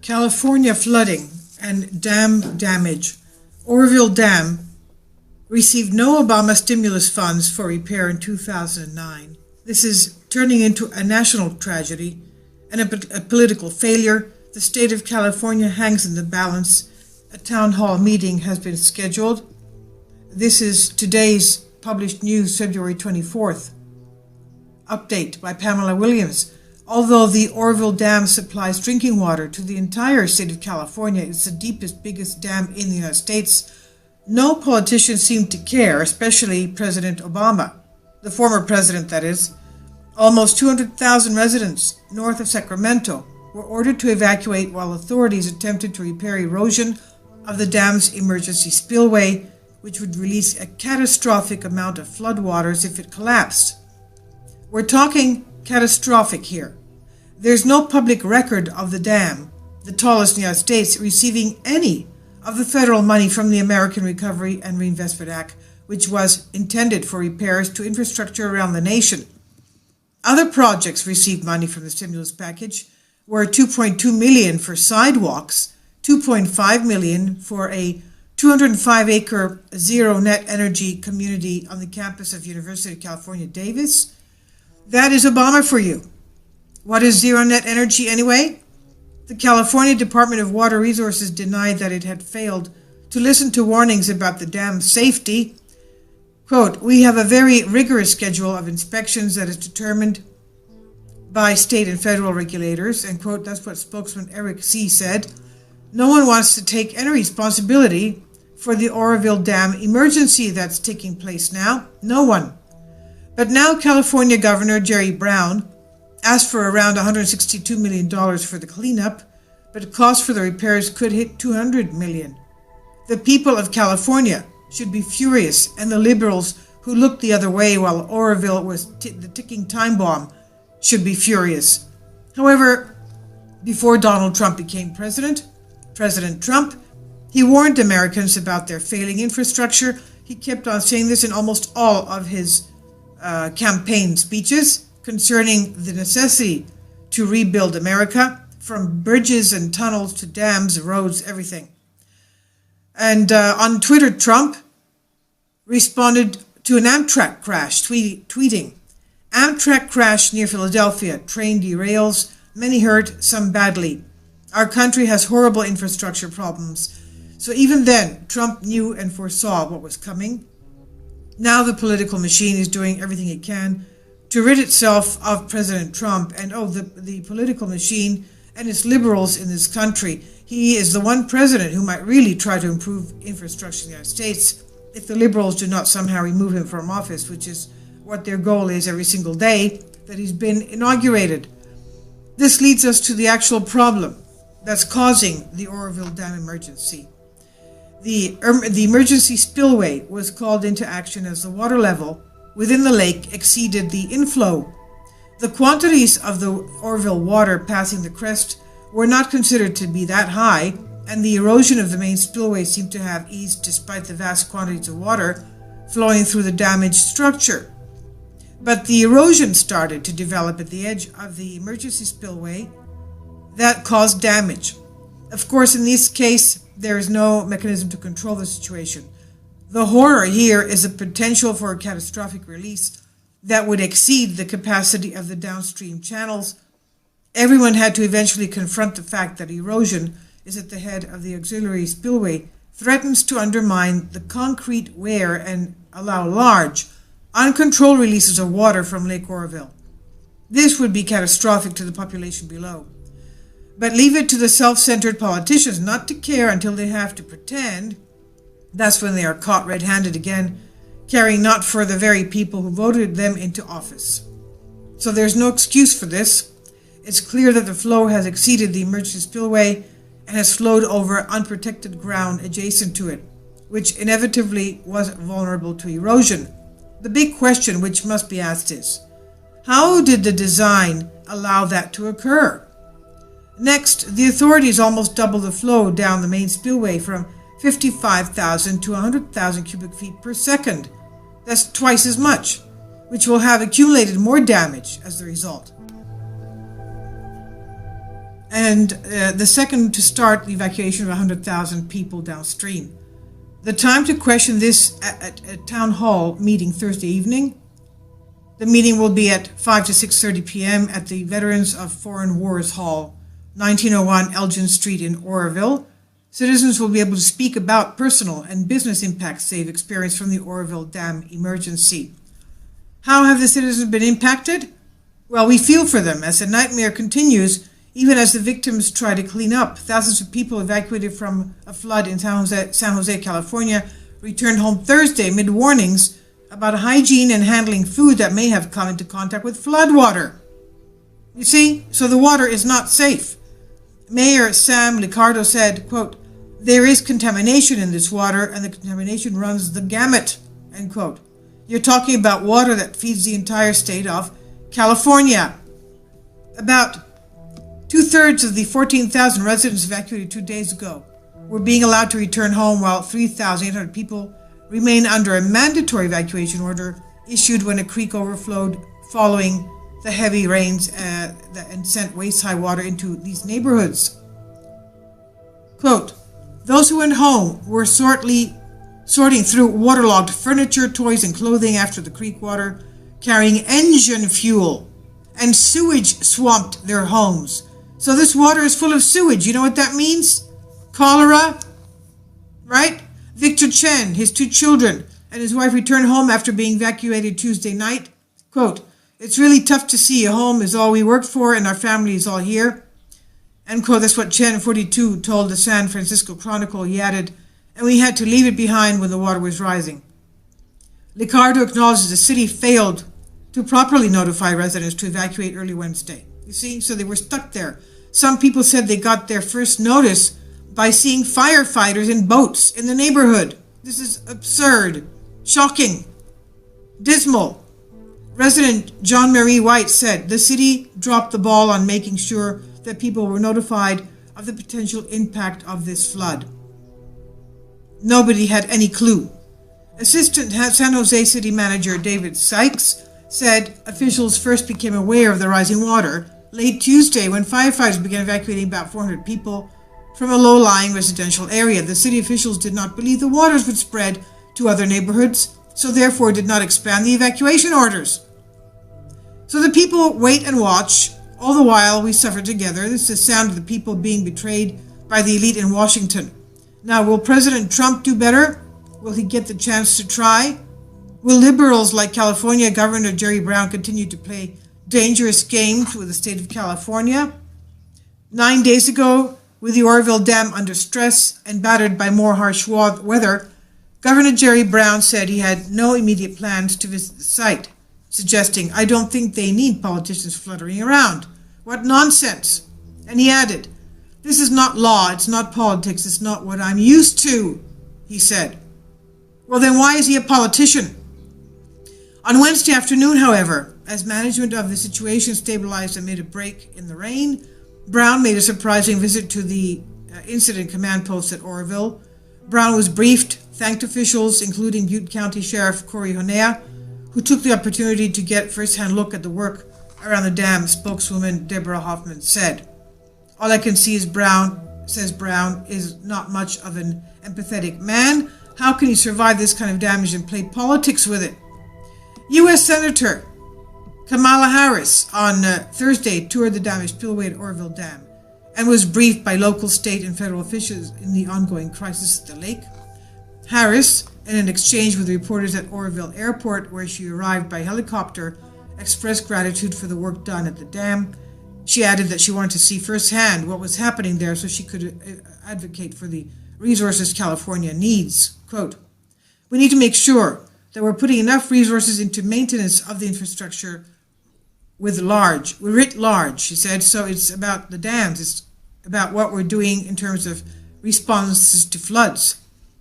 California flooding and dam damage. Oroville Dam received no Obama stimulus funds for repair in 2009. This is turning into a national tragedy and a political failure. The state of California hangs in the balance. A town hall meeting has been scheduled. This is today's published news, February 24th. Update by Pamela Williams. Although the Oroville Dam supplies drinking water to the entire state of California, it's the deepest, biggest dam in the United States, no politician seemed to care, especially President Obama, the former president, that is. Almost 200,000 residents north of Sacramento were ordered to evacuate while authorities attempted to repair erosion of the dam's emergency spillway, which would release a catastrophic amount of floodwaters if it collapsed. We're talking catastrophic here. There's no public record of the dam, the tallest in the United States, receiving any of the federal money from the American Recovery and Reinvestment Act, which was intended for repairs to infrastructure around the nation. Other projects received money from the stimulus package were $2.2 million for sidewalks, $2.5 million for a 205-acre zero-net energy community on the campus of University of California, Davis. That is Obama for you. What is zero-net energy anyway? The California Department of Water Resources denied that it had failed to listen to warnings about the dam's safety. Quote, "We have a very rigorous schedule of inspections that is determined by state and federal regulators," end quote. That's what spokesman Eric C. said. No one wants to take any responsibility for the Oroville Dam emergency that's taking place now. No one. But now California Governor Jerry Brown asked for around $162 million for the cleanup, but costs for the repairs could hit $200 million. The people of California should be furious, and the liberals who looked the other way while Oroville was the ticking time bomb should be furious. However, before Donald Trump became President Trump, he warned Americans about their failing infrastructure. He kept on saying this in almost all of his campaign speeches concerning the necessity to rebuild America, from bridges and tunnels to dams, roads, everything. And on Twitter, Trump responded to an Amtrak crash, tweeting, "Amtrak crash near Philadelphia. Train derails. Many hurt, some badly. Our country has horrible infrastructure problems." So even then, Trump knew and foresaw what was coming. Now the political machine is doing everything it can to rid itself of President Trump. And the political machine and its liberals in this country. He is the one president who might really try to improve infrastructure in the United States if the liberals do not somehow remove him from office, which is what their goal is every single day that he's been inaugurated. This leads us to the actual problem that's causing the Oroville Dam emergency. The emergency spillway was called into action as the water level within the lake exceeded the inflow. The quantities of the Oroville water passing the crest were not considered to be that high, and the erosion of the main spillway seemed to have eased despite the vast quantities of water flowing through the damaged structure. But the erosion started to develop at the edge of the emergency spillway that caused damage. Of course, in this case, there is no mechanism to control the situation. The horror here is the potential for a catastrophic release that would exceed the capacity of the downstream channels. Everyone had to eventually confront the fact that erosion is at the head of the auxiliary spillway, threatens to undermine the concrete wear and allow large, uncontrolled releases of water from Lake Oroville. This would be catastrophic to the population below. But leave it to the self-centered politicians not to care until they have to pretend. That's when they are caught red-handed again, caring not for the very people who voted them into office. So there's no excuse for this. It's clear that the flow has exceeded the emergency spillway and has flowed over unprotected ground adjacent to it, which inevitably was vulnerable to erosion. The big question which must be asked is, how did the design allow that to occur? Next, the authorities almost doubled the flow down the main spillway from 55,000 to 100,000 cubic feet per second. That's twice as much, which will have accumulated more damage as the result. and the second to start the evacuation of 100,000 people downstream. The time to question this at a town hall meeting Thursday evening. The meeting will be at 5 to 6:30 p.m. at the Veterans of Foreign Wars Hall, 1901 Elgin Street in Oroville. Citizens will be able to speak about personal and business impacts they've experienced from the Oroville Dam emergency. How have the citizens been impacted? Well, we feel for them as the nightmare continues, even as the victims try to clean up. Thousands of people evacuated from a flood in San Jose, California, returned home Thursday amid warnings about hygiene and handling food that may have come into contact with flood water. You see, so the water is not safe. Mayor Sam Liccardo said, quote, "There is contamination in this water and the contamination runs the gamut," end quote. You're talking about water that feeds the entire state of California. About 2/3 of the 14,000 residents evacuated 2 days ago were being allowed to return home, while 3,800 people remain under a mandatory evacuation order issued when a creek overflowed following the heavy rains and sent waist-high water into these neighborhoods. Quote, "Those who went home were sorting through waterlogged furniture, toys, and clothing after the creek water, carrying engine fuel, and sewage swamped their homes." So this water is full of sewage. You know what that means? Cholera, right? Victor Chen, his 2 children, and his wife returned home after being evacuated Tuesday night. Quote, "It's really tough to see. A home is all we worked for and our family is all here." End quote. That's what Chen, 42, told the San Francisco Chronicle. He added, "And we had to leave it behind when the water was rising." Liccardo acknowledged the city failed to properly notify residents to evacuate early Wednesday. You see, so they were stuck there. Some people said they got their first notice by seeing firefighters in boats in the neighborhood. This is absurd, shocking, dismal. Resident John Marie White said the city dropped the ball on making sure that people were notified of the potential impact of this flood. Nobody had any clue. Assistant San Jose City Manager David Sykes said officials first became aware of the rising water late Tuesday when firefighters began evacuating about 400 people from a low-lying residential area. The city officials did not believe the waters would spread to other neighborhoods, so therefore did not expand the evacuation orders. So the people wait and watch. All the while we suffer together. This is the sound of the people being betrayed by the elite in Washington. Now, will President Trump do better? Will he get the chance to try? Will liberals like California Governor Jerry Brown continue to play dangerous games with the state of California? 9 days ago, with the Oroville Dam under stress and battered by more harsh weather, Governor Jerry Brown said he had no immediate plans to visit the site, suggesting, "I don't think they need politicians fluttering around. What nonsense." And he added, "This is not law, it's not politics, it's not what I'm used to," he said. Well, then why is he a politician? On Wednesday afternoon, however, as management of the situation stabilized amid a break in the rain, Brown made a surprising visit to the incident command post at Oroville. Brown was briefed, thanked officials, including Butte County Sheriff Corey Honea, who took the opportunity to get first-hand look at the work around the dam, spokeswoman Deborah Hoffman said. "All I can see is Brown," says Brown, "is not much of an empathetic man. How can he survive this kind of damage and play politics with it?" U.S. Senator Kamala Harris on Thursday toured the damaged spillway at Oroville Dam and was briefed by local, state, and federal officials in the ongoing crisis at the lake. Harris, in an exchange with reporters at Oroville Airport, where she arrived by helicopter, expressed gratitude for the work done at the dam. She added that she wanted to see firsthand what was happening there so she could advocate for the resources California needs. Quote, "We need to make sure that we're putting enough resources into maintenance of the infrastructure writ large," she said. So it's about the dams. It's about what we're doing in terms of responses to floods.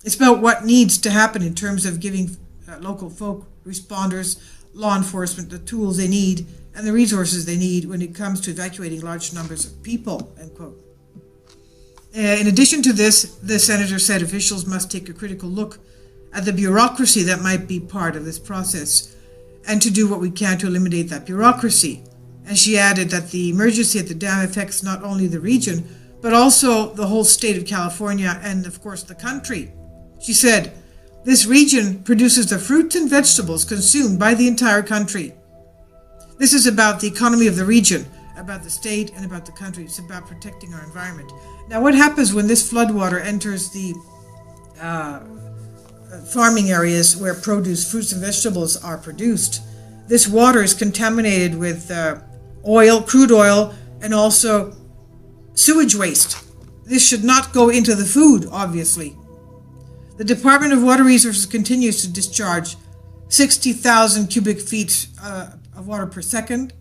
It's about what needs to happen in terms of giving local folk, responders, law enforcement the tools they need and the resources they need when it comes to evacuating large numbers of people, end quote. In addition to this, the senator said officials must take a critical look at the bureaucracy that might be part of this process and to do what we can to eliminate that bureaucracy. And she added that the emergency at the dam affects not only the region, but also the whole state of California and, of course, the country. She said, "This region produces the fruits and vegetables consumed by the entire country." This is about the economy of the region, about the state, and about the country. It's about protecting our environment. Now, what happens when this floodwater enters the farming areas where produce, fruits, and vegetables are produced? This water is contaminated with oil, crude oil, and also sewage waste. This should not go into the food, obviously. The Department of Water Resources continues to discharge 60,000 cubic feet of water per second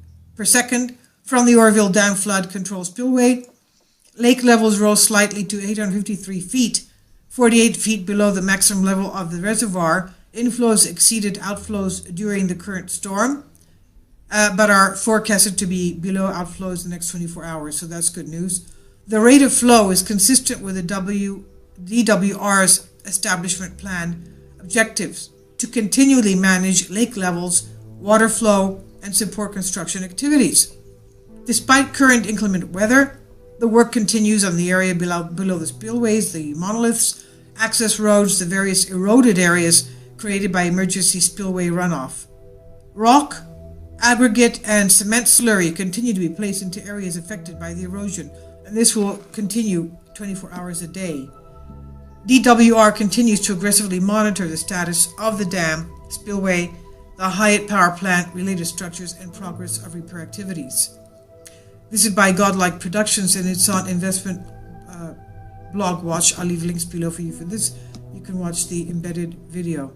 from the Oroville Dam flood control spillway. Lake levels rose slightly to 853 feet, 48 feet below the maximum level of the reservoir. Inflows exceeded outflows during the current storm, but are forecasted to be below outflows in the next 24 hours, so that's good news. The rate of flow is consistent with the DWR's establishment plan objectives to continually manage lake levels, water flow, and support construction activities. Despite current inclement weather, the work continues on the area below the spillways, the monoliths, access roads, the various eroded areas created by emergency spillway runoff. Rock, aggregate, and cement slurry continue to be placed into areas affected by the erosion, and this will continue 24 hours a day. DWR continues to aggressively monitor the status of the dam, spillway, the Hyatt power plant, related structures, and progress of repair activities. This is by Godlike Productions, and it's on investment blog watch. I'll leave links below for you for this. You can watch the embedded video.